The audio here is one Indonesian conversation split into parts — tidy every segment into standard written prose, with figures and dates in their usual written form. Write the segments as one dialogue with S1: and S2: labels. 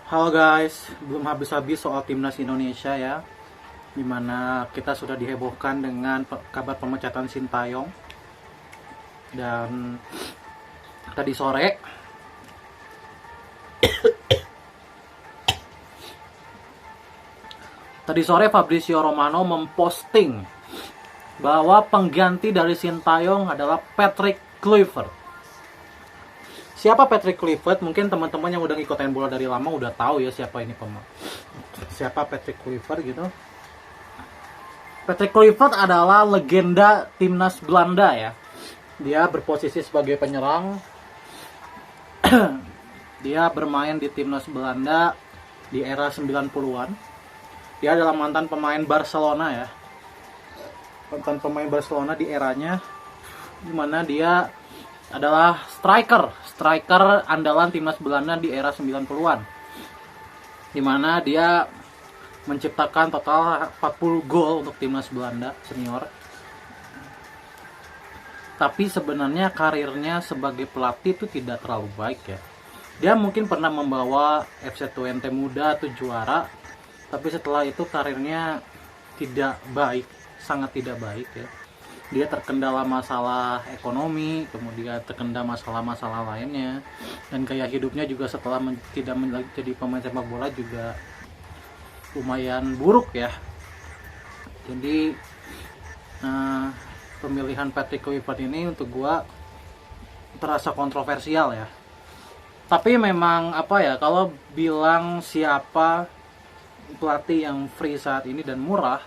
S1: Halo guys, belum habis-habis soal timnas Indonesia ya, dimana kita sudah dihebohkan dengan kabar pemecatan Sintayong. Dan tadi sore Fabrizio Romano memposting bahwa pengganti dari Sintayong adalah Patrick Kluivert. Siapa Patrick Kluivert? Mungkin teman-teman yang udah ngikutin bola dari lama udah tahu ya siapa Patrick Kluivert gitu. Patrick Kluivert adalah legenda timnas Belanda ya. Dia berposisi sebagai penyerang. Dia bermain di timnas Belanda di era 90-an. Dia adalah mantan pemain Barcelona ya. Mantan pemain Barcelona di eranya, dimana dia adalah striker andalan timnas Belanda di era 90-an, dimana dia menciptakan total 40 gol untuk timnas Belanda senior. Tapi sebenarnya karirnya sebagai pelatih itu tidak terlalu baik ya. Dia mungkin pernah membawa FC Twente muda tuh juara, tapi setelah itu karirnya tidak baik, sangat tidak baik ya. Dia terkendala masalah ekonomi, kemudian terkendala masalah-masalah lainnya, dan gaya hidupnya juga setelah tidak menjadi pemain sepak bola juga lumayan buruk ya. Jadi pemilihan Patrick Kluivert ini untuk gua terasa kontroversial ya. Tapi memang kalau bilang siapa pelatih yang free saat ini dan murah,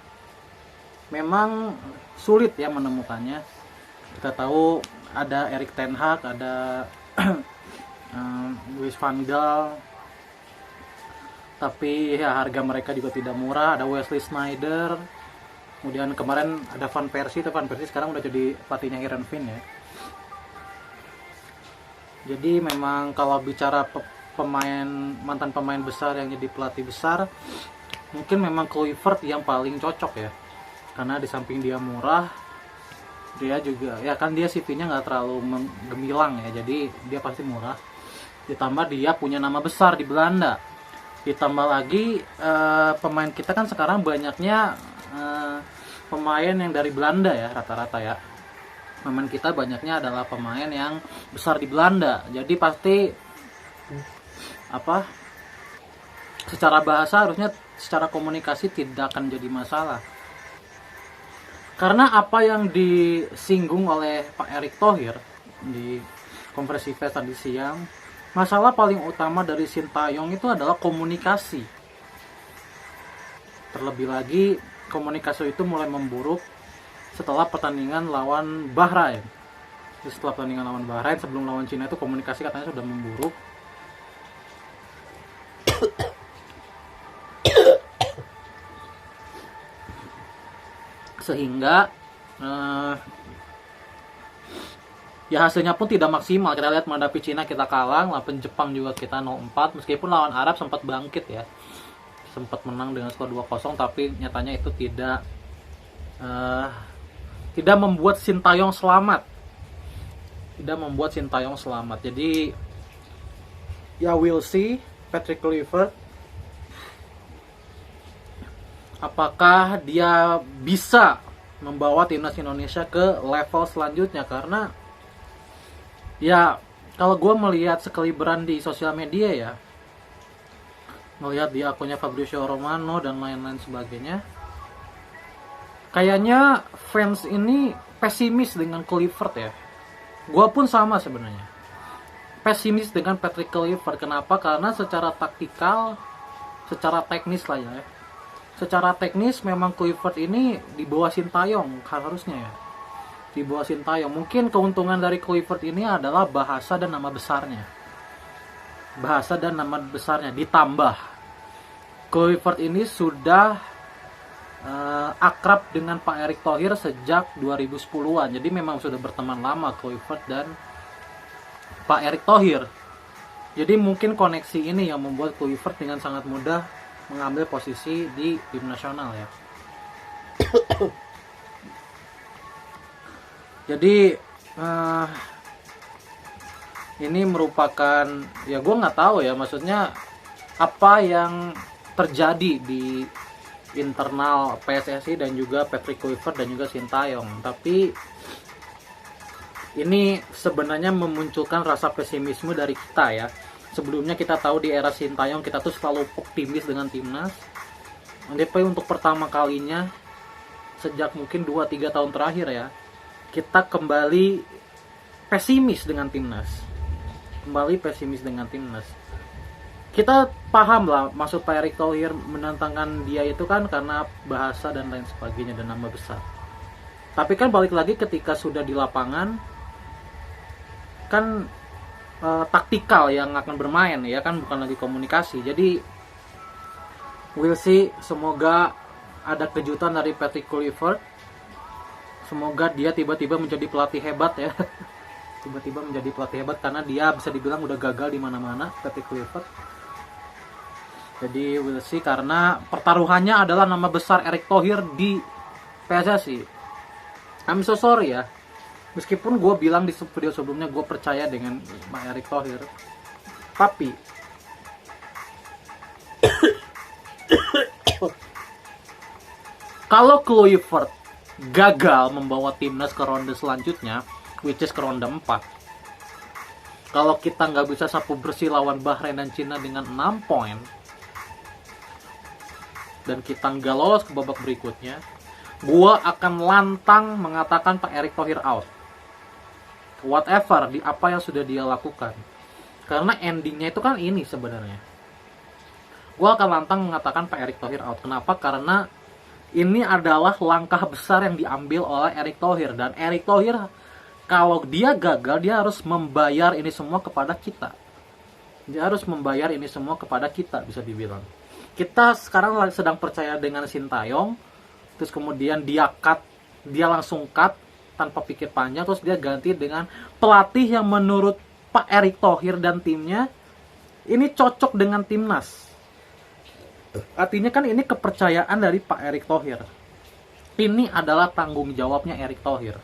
S1: memang sulit ya menemukannya. Kita tahu ada Erik ten Hag, ada Louis van Gaal, tapi ya harga mereka juga tidak murah. Ada Wesley Sneijder, kemudian kemarin ada Van Persie sekarang udah jadi pelatihnya Heerenveen ya. Jadi memang kalau bicara mantan pemain besar yang jadi pelatih besar, mungkin memang Kluivert yang paling cocok ya. Karena di samping dia murah, dia juga ya kan dia CV-nya nggak terlalu gemilang ya, jadi dia pasti murah. Ditambah dia punya nama besar di Belanda. Ditambah lagi pemain kita kan sekarang banyaknya pemain yang dari Belanda ya, rata-rata ya. Pemain kita banyaknya adalah pemain yang besar di Belanda. Jadi pasti secara bahasa harusnya secara komunikasi tidak akan jadi masalah. Karena apa yang disinggung oleh Pak Erick Thohir di konferensi pers tadi siang, masalah paling utama dari Sintayong itu adalah komunikasi. Terlebih lagi komunikasi itu mulai memburuk setelah pertandingan lawan Bahrain. Setelah pertandingan lawan Bahrain, sebelum lawan Cina itu komunikasi katanya sudah memburuk. Sehingga ya hasilnya pun tidak maksimal. Kita lihat menghadapi Cina kita kalah, lawan Jepang juga kita 0-4, meskipun lawan Arab sempat bangkit ya, sempat menang dengan skor 2-0, tapi nyatanya itu tidak membuat Sintayong selamat. Jadi ya we'll see Patrick Kluivert apakah dia bisa membawa timnas Indonesia ke level selanjutnya. Karena ya kalau gue melihat sekeliberan di sosial media ya, melihat di akunnya Fabrizio Romano dan lain-lain sebagainya, kayaknya fans ini pesimis dengan Kluivert ya. Gue pun sama sebenarnya, pesimis dengan Patrick Kluivert. Kenapa? Karena secara taktikal, secara teknis lah ya, secara teknis memang Kluivert ini di bawah Sintayong harusnya ya. Di bawah Sintayong. Mungkin keuntungan dari Kluivert ini adalah bahasa dan nama besarnya. Ditambah Kluivert ini sudah akrab dengan Pak Erick Thohir sejak 2010-an. Jadi memang sudah berteman lama Kluivert dan Pak Erick Thohir. Jadi mungkin koneksi ini yang membuat Kluivert dengan sangat mudah mengambil posisi di tim nasional ya. Jadi ini merupakan, ya gue nggak tahu ya, maksudnya apa yang terjadi di internal PSSI dan juga Patrick Kluivert dan juga Sintayong. Tapi ini sebenarnya memunculkan rasa pesimisme dari kita ya. Sebelumnya kita tahu di era Sintayong kita tuh selalu optimis dengan timnas. Tapi untuk pertama kalinya sejak mungkin 2-3 tahun terakhir ya, kita kembali pesimis dengan timnas. Kita paham lah maksud Pak Erick Thohir menantangkan dia itu kan karena bahasa dan lain sebagainya dan nama besar. Tapi kan balik lagi ketika sudah di lapangan kan taktikal yang akan bermain ya kan, bukan lagi komunikasi. Jadi we'll see, semoga ada kejutan dari Patrick Kluivert. Semoga dia tiba-tiba menjadi pelatih hebat ya. Tiba-tiba menjadi pelatih hebat karena dia bisa dibilang udah gagal di mana-mana, Patrick Kluivert. Jadi we'll see, karena pertaruhannya adalah nama besar Erick Thohir di PSSI. I'm so sorry ya. Meskipun gue bilang di video sebelumnya gue percaya dengan Pak Erick Thohir, tapi kalau Kluivert gagal membawa timnas ke ronde selanjutnya, which is ke ronde 4, kalau kita nggak bisa sapu bersih lawan Bahrain dan Cina dengan 6 poin, dan kita nggak lolos ke babak berikutnya, gue akan lantang mengatakan Pak Erick Thohir out. Whatever di apa yang sudah dia lakukan, karena endingnya itu kan ini sebenarnya. Gue akan lantang mengatakan Pak Erick Thohir out. Kenapa? Karena ini adalah langkah besar yang diambil oleh Erick Thohir, dan Erick Thohir kalau dia gagal, dia harus membayar ini semua kepada kita. Dia harus membayar ini semua kepada kita, bisa dibilang. Kita sekarang sedang percaya dengan Sintayong, terus kemudian dia langsung cut tanpa pikir panjang, terus dia ganti dengan pelatih yang menurut Pak Erick Thohir dan timnya ini cocok dengan timnas. Artinya kan ini kepercayaan dari Pak Erick Thohir. Ini adalah tanggung jawabnya Erick Thohir.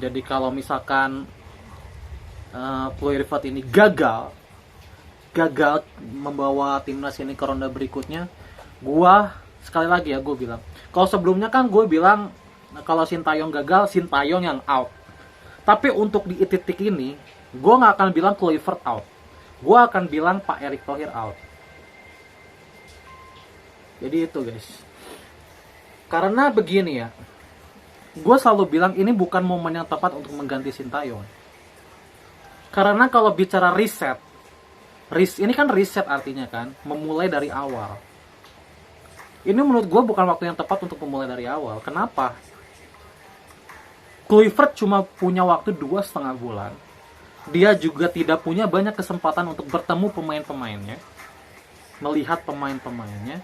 S1: Jadi kalau misalkan Kluivert ini gagal membawa timnas ini ke ronde berikutnya, sekali lagi ya gue bilang, kalau sebelumnya kan gue bilang kalau Sintayong gagal, Sintayong yang out. Tapi untuk di titik ini, gue nggak akan bilang Kluivert out. Gue akan bilang Pak Erick Thohir out. Jadi itu guys. Karena begini ya, gue selalu bilang ini bukan momen yang tepat untuk mengganti Sintayong. Karena kalau bicara reset, ini kan reset artinya kan, memulai dari awal. Ini menurut gue bukan waktu yang tepat untuk memulai dari awal. Kenapa? Kluivert cuma punya waktu 2,5 bulan. Dia juga tidak punya banyak kesempatan untuk bertemu pemain-pemainnya, melihat pemain-pemainnya,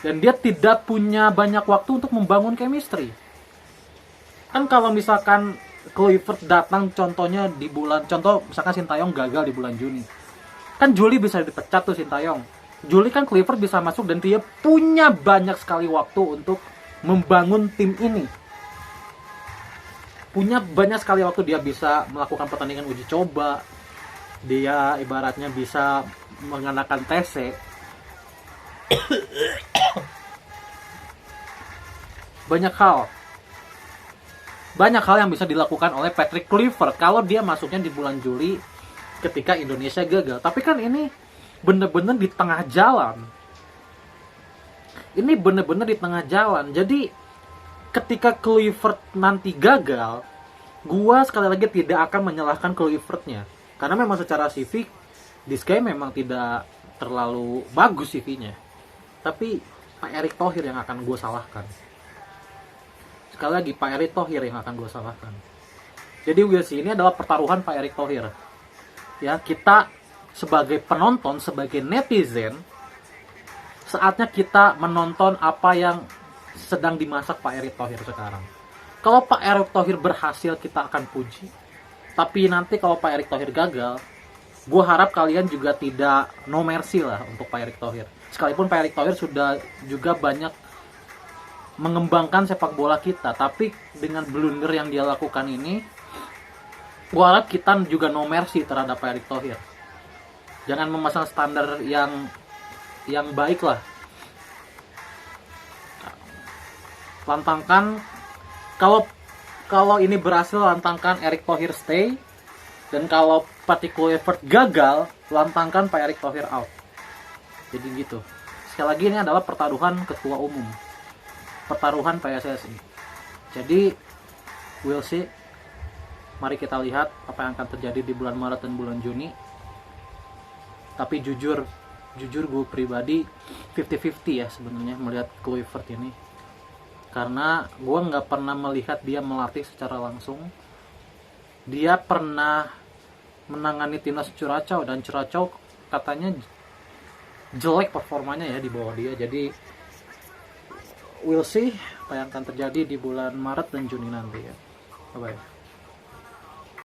S1: dan dia tidak punya banyak waktu untuk membangun chemistry. Kan kalau misalkan Kluivert datang contohnya di contoh misalkan Sintayong gagal di bulan Juni, kan Juli bisa dipecat tuh Sintayong. Juli kan Kluivert bisa masuk dan dia punya banyak sekali waktu untuk membangun tim ini. Punya banyak sekali waktu, dia bisa melakukan pertandingan uji coba. Dia ibaratnya bisa mengenakan TC. Banyak hal yang bisa dilakukan oleh Patrick Kluivert kalau dia masuknya di bulan Juli ketika Indonesia gagal. Tapi kan ini bener-bener di tengah jalan. Jadi ketika Kluivert nanti gagal, gua sekali lagi tidak akan menyalahkan Kluivertnya, karena memang secara CV this guy memang tidak terlalu bagus CV-nya. Tapi Pak Erick Thohir yang akan gue salahkan. Sekali lagi Pak Erick Thohir yang akan gue salahkan. Jadi ini adalah pertaruhan Pak Erick Thohir. Ya, kita sebagai penonton, sebagai netizen, saatnya kita menonton apa yang sedang dimasak Pak Erick Thohir sekarang. Kalau Pak Erick Thohir berhasil, kita akan puji. Tapi nanti kalau Pak Erick Thohir gagal, gue harap kalian juga tidak no mercy lah untuk Pak Erick Thohir. Sekalipun Pak Erick Thohir sudah juga banyak mengembangkan sepak bola kita, tapi dengan blunder yang dia lakukan ini, gue harap kita juga no mercy terhadap Pak Erick Thohir. Jangan memasang standar yang yang baik lah. Lantangkan, kalau ini berhasil, lantangkan Erick Thohir stay, dan kalau Patty Kluivert gagal, lantangkan Pak Erick Thohir out. Jadi gitu. Sekali lagi, ini adalah pertaruhan ketua umum, pertaruhan PSSI. Jadi we'll see. Mari kita lihat apa yang akan terjadi di bulan Maret dan bulan Juni. Tapi jujur gue pribadi 50-50 ya sebenarnya melihat Kluivert ini, karena gue nggak pernah melihat dia melatih secara langsung. Dia pernah menangani timnas Curacao, dan Curacao katanya jelek performanya ya di bawah dia. Jadi we'll see apa yang akan terjadi di bulan Maret dan Juni nanti ya. Bye bye.